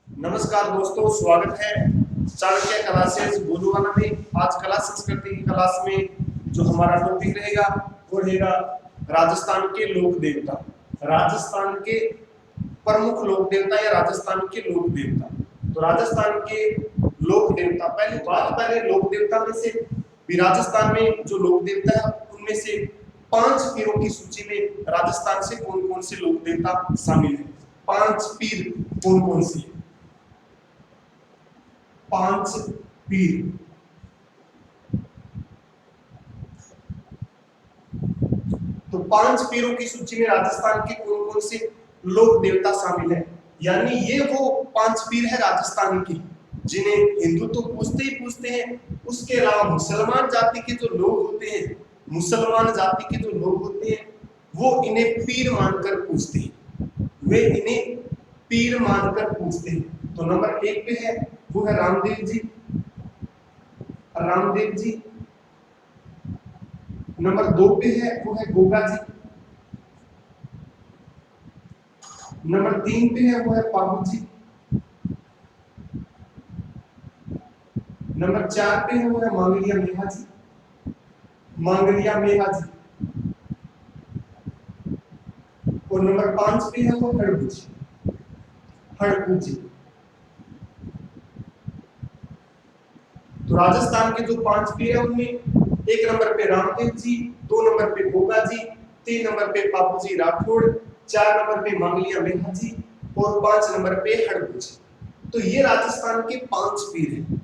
नमस्कार दोस्तों, स्वागत है चाणक्य क्लासेस गोलूवाना में। आज कला संस्कृति की क्लास में जो हमारा टॉपिक रहेगा वो रहेगा राजस्थान के लोक देवता। राजस्थान के प्रमुख लोक देवता या राजस्थान के लोक देवता। तो राजस्थान के लोक देवता, पहले लोक देवता में से भी राजस्थान में जो लोक देवता है उनमें से 5 पीरों की सूची में राजस्थान से कौन कौन से लोक देवता शामिल है। 5 पीर कौन कौन से? 5 पीर। तो 5 पीरों की सूची में राजस्थान के कौन कौन से लोक देवता शामिल है, यानी ये वो 5 पीर है राजस्थान की जिन्हें हिंदू तो पूजते ही पूजते हैं। उसके अलावा मुसलमान जाति के जो लोग होते हैं, मुसलमान जाति के जो लोग होते हैं वो इन्हें पीर मानकर पूजते हैं, वे इन्हें पीर मानकर पूजते हैं। तो नंबर 1 पे है वो है रामदेव जी। रामदेव जी। नंबर 2 पे है वो है गोगा जी। नंबर 3 पे है वो है पाबू जी। नंबर 4 पे है वो है मांगलिया मेहा जी। मांगलिया मेहा जी। और नंबर 5 पे है वो हड़कू जी। हड़कू जी। तो राजस्थान के जो 5 पीर है उनमें 1 नंबर पे रामदेव जी, 2 नंबर पे गोगा जी, 3 नंबर पे पापू जी राठौड़, 4 नंबर पे मांगलिया मेहा जी और 5 नंबर पे हड़कू जी। तो ये राजस्थान के 5 पीर हैं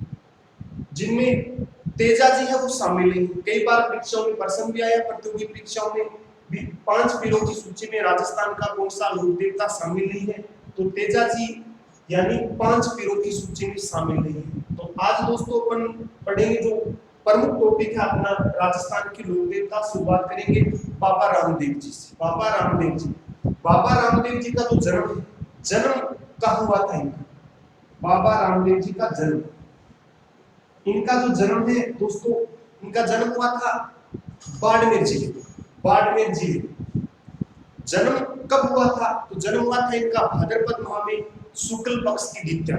जिनमें तेजा जी है वो शामिल नहीं। कई बार परीक्षाओं में प्रश्न भी आया, प्रतियोगी परीक्षाओं में भी 5 पीरों की सूची में राजस्थान का कौन सा लोक देवता शामिल नहीं है। तो तेजा जी यानी 5 पीरों की सूची में शामिल नहीं है। तो आज दोस्तों अपन पढ़ेंगे जो प्रमुख टॉपिक है अपना राजस्थान के लोक देवता। शुरुआत करेंगे बाबा रामदेव जी से। बाबा रामदेव जी। बाबा रामदेव जी का जो जन्म है, जन्म कहाँ हुआ था इनका? बाबा रामदेव जी का जन्म, इनका जो जन्म है दोस्तों, इनका जन्म हुआ था बाड़मेर जिले। बाड़मेर जिले। जन्म कब हुआ था? तो जन्म हुआ था इनका भाद्रपद माह में शुक्ल पक्ष की द्वितीया,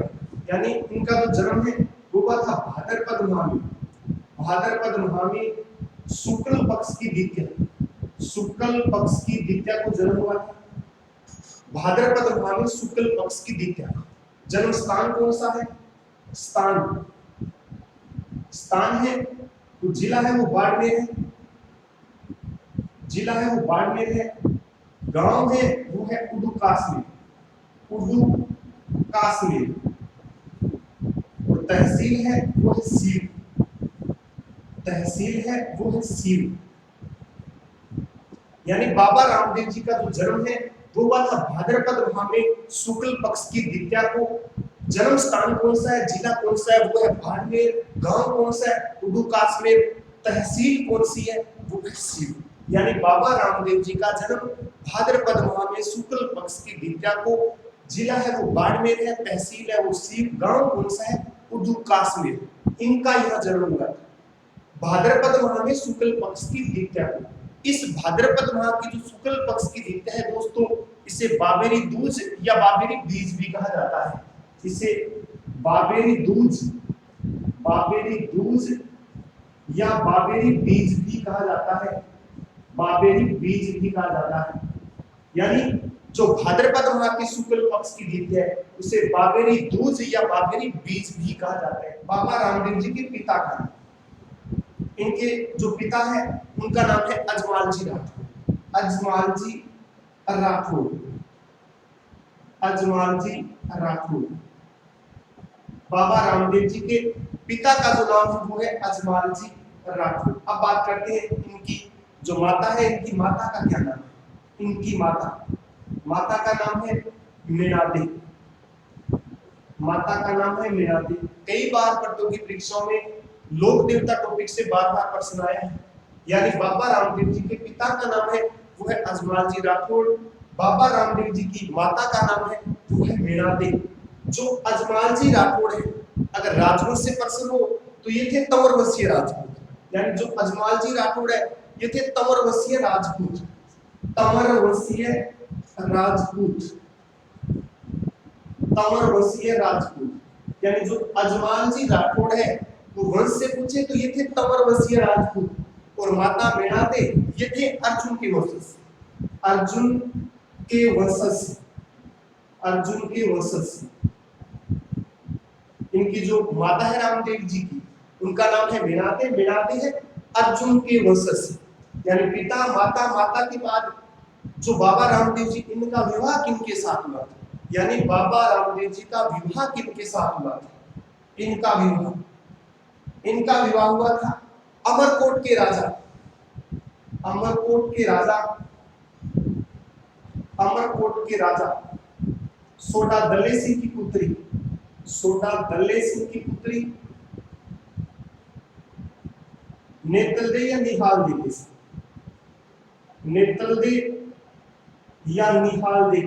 यानी इनका जो जन्म है वो हुआ था भाद्रपद माह में। भाद्रपद माह में शुक्ल पक्ष की द्वितीया। शुक्ल पक्ष की द्वितीया को जन्म हुआ था भाद्रपद माह में शुक्ल पक्ष की द्वितीया। जन्म स्थान कौन सा है? स्थान स्थान है तो जिला है वो बाड़मेर है। जिला है वो बाड़मेर है। गांव है वो है उडू काश्मीर। उडू काश्मीर। और तहसील है वो है सीव। तहसील है वो है सीव। यानी बाबा रामदेव जी का जो जन्म है वो हुआ था भाद्रपद माह में शुक्ल पक्ष की द्वितीया को। जन्म स्थान कौन सा है, जिला कौन सा है, वो है बाड़मेर। गांव कौन सा है? उडू काश्मीर। तहसील कौन सी है? वो है सीव। यानी बाबा रामदेव जी का जन्म भाद्रपद माह में शुक्ल पक्ष की द्वितीया को। जिला है वो बाड़मेर है, तहसील है वो सीव, गांव कौन सा है? उडू काश्मीर। इनका यह जन्म हुआ था भाद्रपद माह में शुक्ल पक्ष की द्वितीया को। इस भाद्रपद माह की जो शुक्ल पक्ष की द्वितीया है दोस्तों, इसे बाबेरी दूज या बाबेरी बीज भी कहा जाता है। इसे बाबेरी दूज, बाबेरी दूज या बाबेरी बीज भी कहा जाता है। बाबेरी बीज भी कहा जाता है। यानी जो भाद्रपद माह की शुक्ल पक्ष की द्वितीया है उसे बाबेरी दूज या बाबेरी बीज भी कहा जाता है। बाबा रामदेव जी के पिता का नाम, इनके जो पिता है उनका नाम है अजमाल जी राठौड़। अजमाल जी राठौड़। अजमाल जी राठौड़। बाबा रामदेव जी के पिता का जो नाम है वो है अजमाल जी राठौड़। अब बात करते हैं इनकी जो माता है, इनकी माता का क्या नाम है? इनकी माता का नाम है मीनादे। माता का नाम है मीनादे। कई बार प्रतियोगी परीक्षाओं में लोक देवता टॉपिक से बार बार प्रश्न आया है। यानी बाबा रामदेव जी के पिता का नाम है वो है अजमाल जी राठौड़। बाबा रामदेव जी की माता का नाम है वो है मीनादे। जो अजमाल जी राठौड़ है, अगर राजपूत से प्रश्न हो तो ये थे तंवर वंशीय राजपूत। यानी जो अजमाल जी राठौड़ है ये थे तंवर वंशीय राजपूत। तंवर वंशीय राजपूत। तंवर वंशीय राजपूत। यानी जो अजमान जी राठौड़ है वो वंश से पूछे तो ये थे तंवर वंशीय राजपूत, और माता मेणाते ये थे अर्जुन के वंशज से, अर्जुन के वंशज से, अर्जुन के वंशज से। इनकी जो माता है रामदेव जी की, उनका नाम है मेणाते, मेणाते है अर्जुन के वंशज से। यानी पिता माता, माता के बाद जो बाबा रामदेव जी, इनका विवाह किनके साथ हुआ था, यानी बाबा रामदेव जी का विवाह किनके साथ हुआ था, इनका विवाह हुआ था अमरकोट के राजा, अमरकोट के राजा, अमरकोट के राजा सोडा दल्ले सिंह की पुत्री, सोडा दल्ले सिंह की पुत्री नेतलदे या निहाल दे, नेतलदे या निहाल दे,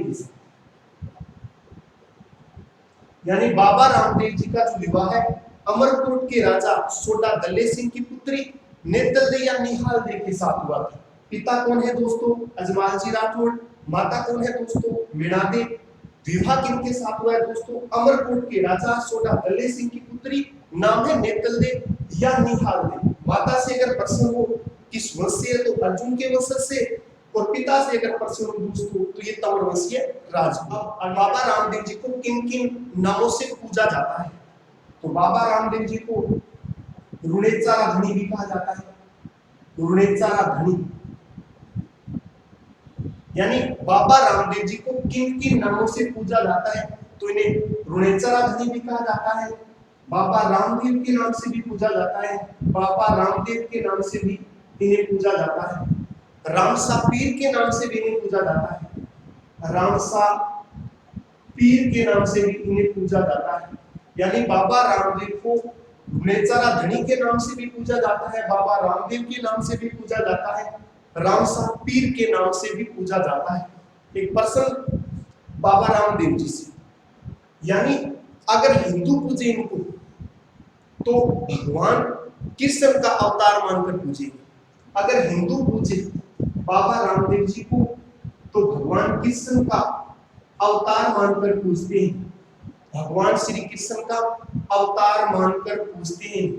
यानी बाबा रामदेव जी का जो विवाह है अमरकोट के राजा सोडा दल्ले सिंह की पुत्री नेतलदे या निहाल दे के साथ हुआ था। पिता कौन है दोस्तों, अजमाल जी राठौड़, माता कौन है दोस्तों, मीणादे। विवाह किनके साथ हुआ है दोस्तों, अमरकोट के राजा सोडा दल्ले सिंह की पुत्री, नाम है नेतलदे या निहाल दे। माता से अगर प्रश्न हो किस वंश से है तो अर्जुन के वंश से, और पिता से अगर प्रश्न हो दोस्तों तो ये तंवर वंशीय राजपूत। अब बाबा रामदेव जी को किन किन नामों से पूजा जाता है, तो बाबा रामदेव जी को रुणेचारा धनी भी कहा जाता है, रुणेचारा धनी। यानी बाबा रामदेव जी को किन किन नामों से पूजा जाता है, तो इन्हें रुणेचारा धनी भी कहा जाता है, बाबा रामदेव के नाम से भी पूजा जाता है, बाबा रामदेव के नाम से भी इन्हें पूजा जाता है, रामसा पीर के नाम से भी इन्हें पूजा जाता है, रामसा पीर के नाम से भी इन्हें पूजा जाता है। यानी बाबा रामदेव को रुणेचारा धनी के नाम से भी पूजा जाता है, बाबा रामदेव के नाम से भी पूजा जाता है, रामसा पीर के नाम से भी पूजा जाता है। एक प्रश्न बाबा रामदेव जी से, यानी अगर हिंदू पूजे इनको तो भगवान कृष्ण का अवतार मानकर पूजेंगे, अगर हिंदू पूजे बाबा रामदेव जी को तो भगवान कृष्ण का अवतार मानकर पूजते हैं, भगवान श्री कृष्ण का अवतार मानकर पूजते हैं।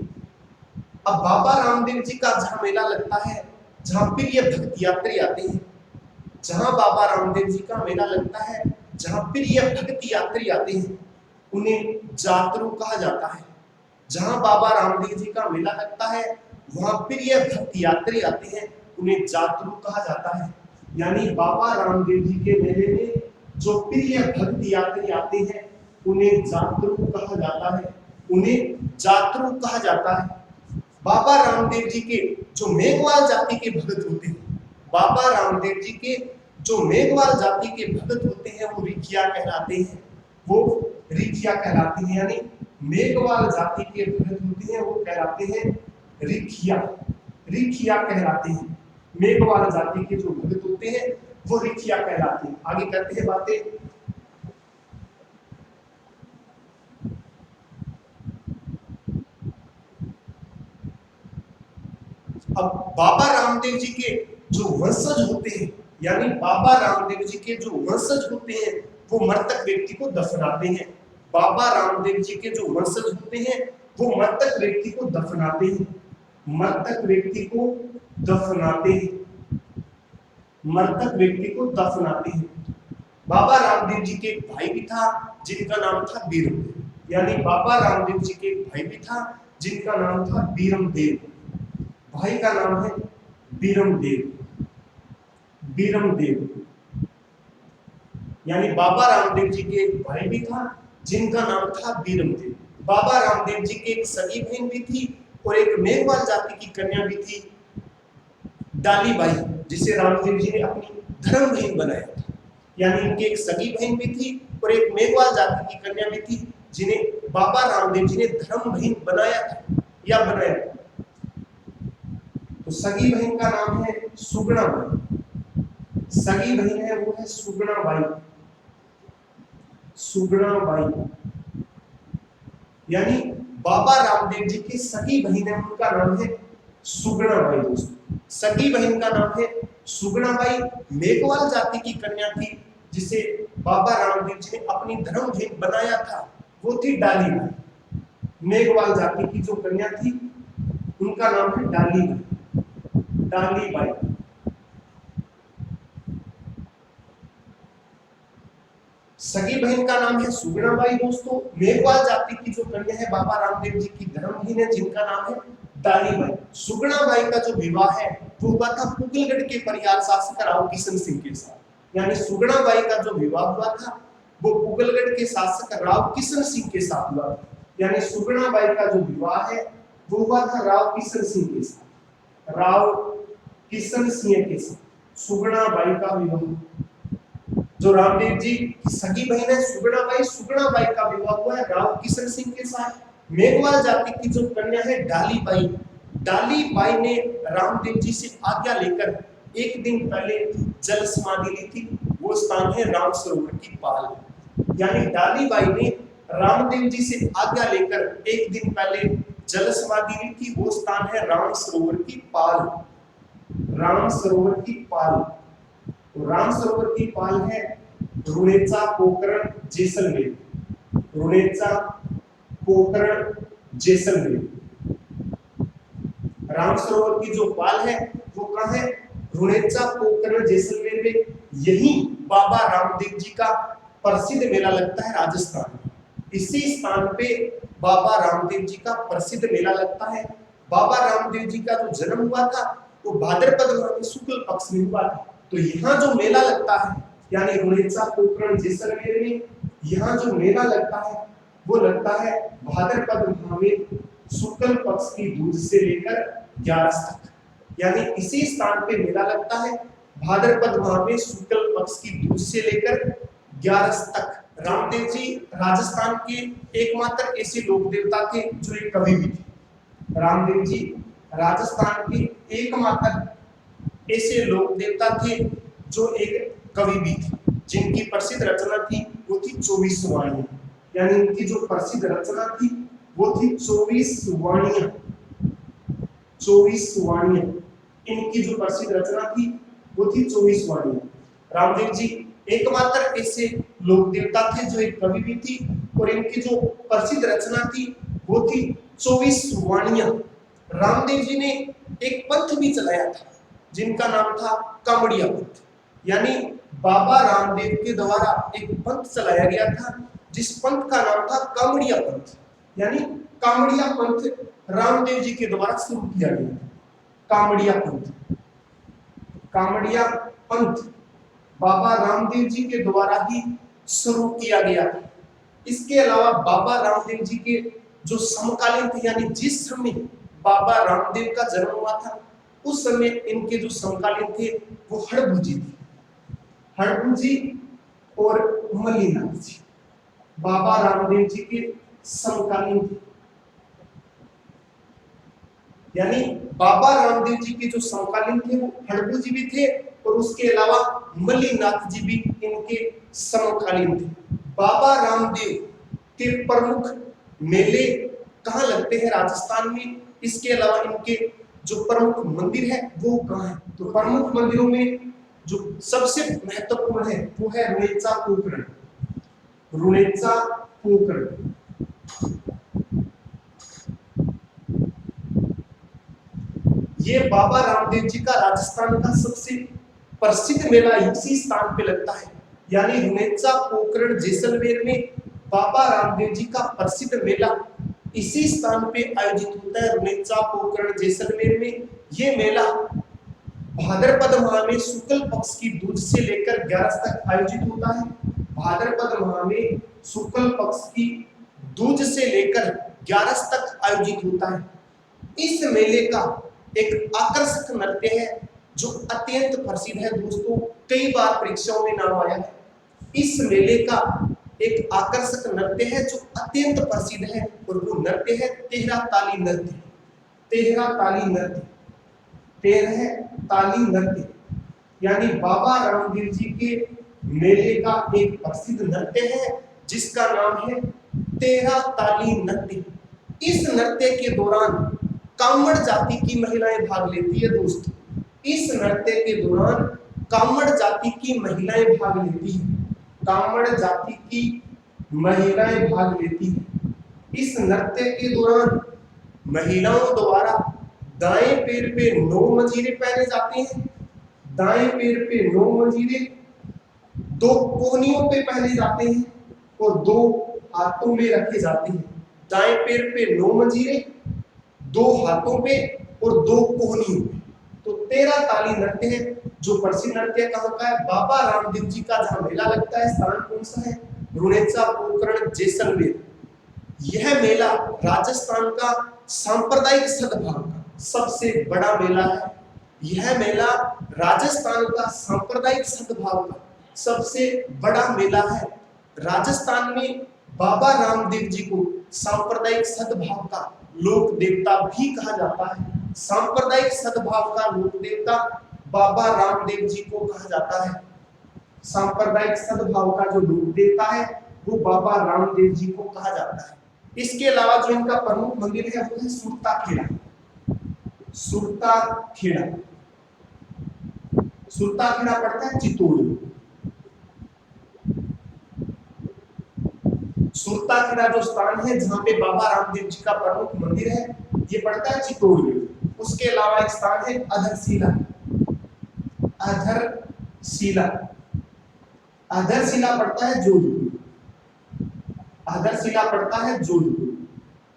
अब बाबा रामदेव जी का जहां मेला लगता है, जहां प्रिय भक्त यात्री आते हैं, जहां बाबा रामदेव जी का मेला लगता है, जहां प्रिय भक्त यात्री आते हैं, उन्हें जातरू कहा जाता है। जहां बाबा रामदेव जी का मेला लगता है वहां प्रिय भक्त यात्री आते हैं, उन्हें जातरू कहा जाता है। यानी बाबा रामदेव जी के मेले में जो प्रिय भक्त यात्री आते हैं उन्हें जातरू कहा जाता है, उन्हें जातरू कहा जाता है। बाबा रामदेव जी के जो मेघवाल जाति के भक्त होते हैं, बाबा रामदेव जी के जो मेघवाल जाति के भक्त होते हैं वो रिखिया कहलाते हैं, वो रिखिया कहलाते हैं। यानी मेघवाल जाति के भक्त होते हैं वो कहलाते हैं रिखिया, रिखिया कहलाते हैं। मेघवाल जाति के जो भक्त होते हैं वो रिखिया कहलाते हैं। आगे करते हैं बातें। अब बाबा रामदेव जी के जो वंशज होते हैं, यानी बाबा रामदेव जी के जो वंशज होते हैं वो मृतक व्यक्ति को दफनाते हैं। बाबा रामदेव जी के जो वंशज होते हैं वो मृतक व्यक्ति को दफनाते हैं, मृतक व्यक्ति को दफनाते हैं, मृतक व्यक्ति को दफनाते हैं। बाबा रामदेव जी के एक भाई भी था जिनका नाम था बीरमदेव, यानी बाबा रामदेव जी के एक भाई भी था जिनका नाम था बीरमदेव, भाई का नाम है बीरमदेव, बीरमदेव। यानी बाबा रामदेव जी के एक भाई भी था जिनका नाम था बीरमदेव। बाबा रामदेव जी की एक सगी बहन भी थी और एक मेघवाल जाति की कन्या भी थी, डालीबाई, जिसे रामदेव जी ने अपनी धर्म बहन बनाया था। यानी इनकी एक सगी बहन भी थी और एक मेघवाल जाति की कन्या भी थी जिन्हें बाबा रामदेव जी ने धर्म बहन बनाया था या बनाया था। तो सगी बहन का नाम है सुगुणा बाई, सगी बहन है वो है सुगुणा बाई, सुगुणा बाई। यानी बाबा रामदेव जी की सगी बहन है, उनका नाम है सुगुणा बाई। दोस्तों सगी बहन का नाम है सुगुणा बाई, मेघवाल जाति की कन्या थी जिसे बाबा रामदेव जी ने अपनी धर्म भेद बनाया था वो थी डाली बाई। मेघवाल जाति की जो कन्या थी उनका नाम है डाली बाई। डाली बाई सगी बहन का नाम है सुगुणा बाई। दोस्तों मेघवाल जाति की जो कन्या है बाबा रामदेव जी की धर्महीन है जिनका नाम है डाली बाई। सुगुणा बाई का जो विवाह है वो हुआ था पुगलगढ़ के परिहार शासक राव किशन सिंह के साथ। यानी सुगुणा बाई का जो विवाह हुआ था वो पुगलगढ़ के शासक राव किशन सिंह के साथ हुआ था। यानी सुगुणा बाई का जो विवाह है वो हुआ था राव किशन सिंह के साथ। राव किशन सिंह के साथ सुगुणा बाई का विवाह। जो रामदेव जी की सगी बहन है सुगुणा बाई का विवाह हुआ है राव किशन सिंह के साथ। मेघवाल जाति की जो कन्या है डाली बाई ने रामदेव जी से आज्ञा लेकर एक दिन पहले जल समाधि ली थी। वो स्थान है राम सरोवर की पाल। यानी डाली बाई ने रामदेव जी से आज्ञा लेकर एक दिन पहले जल समाधि ली थी। वो स्थान है राम सरोवर की पाल। राम सरोवर की पाल। तो राम सरोवर की पाल है रुणेचा पोकरण जैसलमेर। रुणेचा पोकरण जैसलमेर। राम सरोवर की जो पाल है वो कहाँ है? रुणेचा पोकरण जैसलमेर में। यही बाबा रामदेव जी का प्रसिद्ध मेला लगता है राजस्थान में। इसी स्थान पे बाबा रामदेव जी का प्रसिद्ध मेला लगता है। बाबा रामदेव जी का जो जन्म हुआ था वो भाद्रपद माह के शुक्ल पक्ष में हुआ था। तो यहाँ जो मेला लगता है यानी रुणेचा पोकरण जैसलमेर में यहाँ जो मेला लगता है वो लगता है भाद्रपद माह में शुक्ल पक्ष की दूज से लेकर 11 तक। यानी इसी स्थान पे मेला लगता है भाद्रपद माह में शुक्ल पक्ष की दूज से लेकर 11 तक। रामदेव जी राजस्थान के एकमात्र ऐसे लोक देवता थे जो एक कवि भी थे। रामदेव जी राजस्थान के एकमात्र ऐसे लोक देवता थे जो एक कवि भी थे जिनकी प्रसिद्ध रचना थी वो थी 24 वाणियां। यानी इनकी जो प्रसिद्ध रचना थी वो थी 24 वाणियां। 24 वाणियां इनकी जो प्रसिद्ध रचना थी वो थी 24 वाणियां। रामदेव जी एकमात्र ऐसे लोक देवता थे जो एक कवि भी थी और इनकी जो प्रसिद्ध रचना थी वो थी 24 वाणियां। रामदेव जी ने एक पंथ भी चलाया था जिनका नाम था कामड़िया पंथ। यानी बाबा रामदेव के द्वारा एक पंथ चलाया गया था जिस पंथ का नाम था कामड़िया पंथ। यानी कामड़िया पंथ रामदेव जी के द्वारा शुरू किया गया था। कामड़िया पंथ। कामड़िया पंथ बाबा रामदेव जी के द्वारा ही शुरू किया गया था। इसके अलावा बाबा रामदेव जी के जो समकालीन थे यानी जिस समय बाबा रामदेव का जन्म हुआ था उस समय इनके जो समकालीन थे वो हड़भुजी थे। हड़भुजी और मल्लीनाथ जी बाबा रामदेव जी के समकालीन थे। यानी बाबा रामदेव जी के जो समकालीन थे वो हड़भुजी भी थे और उसके अलावा मल्लीनाथ जी भी इनके समकालीन थे। बाबा रामदेव के प्रमुख मेले कहाँ लगते हैं राजस्थान में? इसके अलावा इनके जो प्रमुख मंदिर है वो कहाँ है? तो प्रमुख मंदिरों में जो सबसे महत्वपूर्ण है वो है रुणेचा पोकरण। रुणेचा पोकरण ये बाबा रामदेव जी का राजस्थान का सबसे प्रसिद्ध मेला इसी स्थान पे लगता है। यानी रुणेचा पोकरण जैसलमेर में बाबा रामदेव जी का प्रसिद्ध मेला इसी स्थान पे आयोजित होता है। रुणेचा पोकरण जैसलमेर में ये मेला भाद्रपद माह में शुक्ल पक्ष की दूज से लेकर 11 तक आयोजित होता है। भाद्रपद माह में शुक्ल पक्ष की दूज से लेकर 11 तक आयोजित होता है। इस मेले का एक आकर्षक नृत्य है जो अत्यंत प्रसिद्ध है। दोस्तों कई बार परीक्षाओं में नाम आया है। इस मेले का एक आकर्षक नृत्य है जो अत्यंत प्रसिद्ध है और वो नृत्य है तेहरा ताली नृत्य। तेहरा ताली नृत्य। तेरह ताली नृत्य यानी बाबा रामदेव जी के मेले का एक प्रसिद्ध नृत्य है जिसका नाम है तेरह ताली नृत्य। इस नृत्य के दौरान कामड़ जाति की महिलाएं भाग लेती है। दोस्तों इस नृत्य के दौरान कामड़ जाति की महिलाएं भाग लेती है। कामड़ जाति की महिलाएं भाग लेती हैं। इस नृत्य के दौरान महिलाओं द्वारा दाएं पैर पे 9 मंजीरे पहने जाते हैं, दाएं पैर पे 9 मंजीरे 2 कोहनियों पे पहने जाते हैं और 2 हाथों में रखे जाते हैं। दाएं पैर पे 9 मंजीरे 2 हाथों पे और 2 कोहनियों पे। तो 13 ताली नृत्य है। जो प्रसिद्ध नृत्य कहाँ का है? बाबा रामदेव जी का जहां मेला लगता है, स्थान कौन सा है? रुणेचा पोखरण जैसलमेर। यह मेला राजस्थान का सांप्रदायिक सद्भाव का सबसे बड़ा मेला है। यह मेला राजस्थान का सांप्रदायिक सद्भाव का सबसे बड़ा मेला है। राजस्थान में बाबा रामदेव जी को सांप्रदायिक सद्भाव का लोक देवता भी कहा जाता है। सांप्रदायिक सद्भाव का लोक देवता बाबा रामदेव जी को कहा जाता है। सांप्रदायिक सद्भाव का जो लोक देवता है वो बाबा रामदेव जी को कहा जाता है। इसके अलावा जो इनका प्रमुख मंदिर है वो है सुरता खेड़ा। सुरता खेड़ा, सुरता खेड़ा पड़ता है चित्तौड़। सुरता खेड़ा जो स्थान है जहां पे बाबा रामदेव जी का प्रमुख मंदिर है, ये पड़ता है चित्तौड़ में। उसके अलावा एक स्थान है अधरशिला। अधरशिला, अधरशिला पड़ता है जोधपुर। अधरशिला पड़ता है जोधपुर।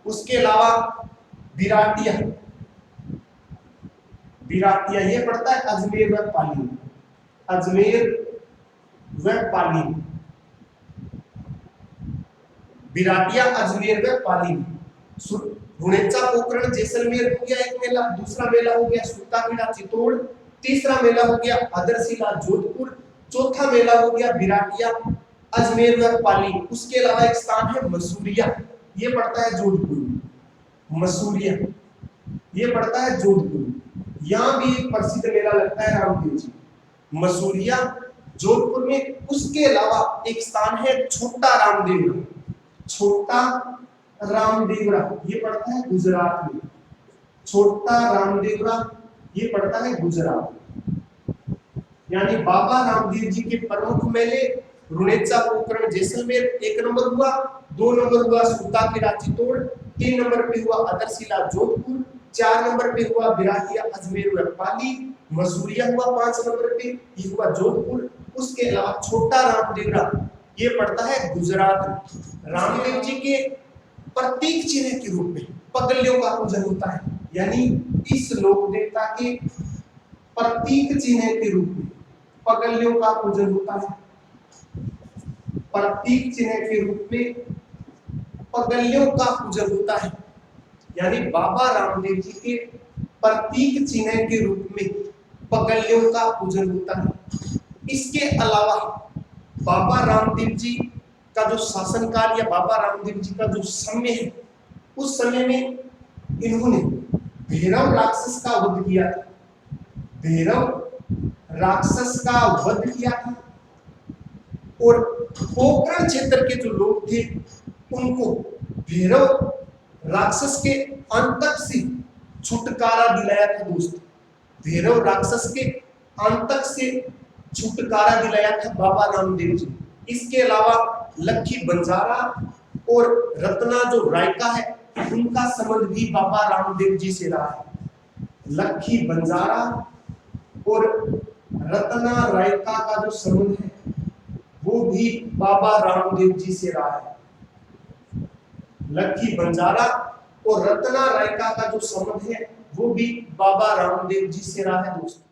उसके अलावा बिराटिया, बिराटिया ये पड़ता है अजमेर व पाली। अजमेर व पाली, बिराटिया अजमेर व पाली। रुणेचा पोखरण जैसलमेर हो गया एक मेला। दूसरा मेला हो गया सुरता खेड़ा चित्तौड़। तीसरा मेला हो गया अधरशिला जोधपुर। चौथा मेला हो गया बिराटिया अजमेर व पाली। उसके अलावा एक स्थान है मसूरिया, ये पड़ता है जोधपुर में। मसूरिया ये पड़ता है जोधपुर में। यहाँ भी एक प्रसिद्ध मेला लगता है रामदेव जी, मसूरिया जोधपुर में। उसके अलावा एक स्थान है छोटा रामदेवरा। छोटा रामदेवरा ये पड़ता है गुजरात में। छोटा रामदेवरा ये पड़ता है गुजरात। यानी बाबा रामदेव जी के प्रमुख मेले रुणेचा पोखरण जैसलमेर 1 नंबर हुआ, 2 नंबर हुआ सुरता खेड़ा चित्तौड़, 3 नंबर पे हुआ अधरशिला जोधपुर, 4 नंबर पे हुआ बिराटिया अजमेर व पाली, मसूरिया हुआ 5 नंबर पे, ये हुआ जोधपुर। उसके अलावा छोटा रामदेवरा ये पड़ता है गुजरात। रामदेव जी के प्रतीक चिन्ह के रूप में पगलियों का पूजन होता है। यानी इस लोक देवता के प्रतीक चिन्ह के रूप में पगलियों का पूजन होता है। प्रतीक चिन्ह के रूप में पगलियों का पूजन होता है। यानी बाबा रामदेव जी के प्रतीक चिन्ह के रूप में पगलियों का पूजन होता है। इसके अलावा बाबा रामदेव जी का जो शासनकाल या बाबा रामदेव जी का जो समय है, उस समय में इन्होंने भैरव राक्षस का वध किया था। भैरव राक्षस का वध किया था और पोखरण क्षेत्र के जो लोग थे उनको भैरव राक्षस के अंतक से छुटकारा दिलाया था। दोस्त, भैरव राक्षस के अंतक से छुटकारा दिलाया था बाबा रामदेव जी। इसके अलावा लक्खी बंजारा और रत्ना जो रायका है उनका संबंध भी बाबा रामदेव जी से रहा है। लक्खी बंजारा और रत्ना रायका का जो संबंध है वो भी बाबा रामदेव जी से रहा है। लक्खी बंजारा और रत्ना रायका का जो संबंध है वो भी बाबा रामदेव जी से रहा है। दोस्तों,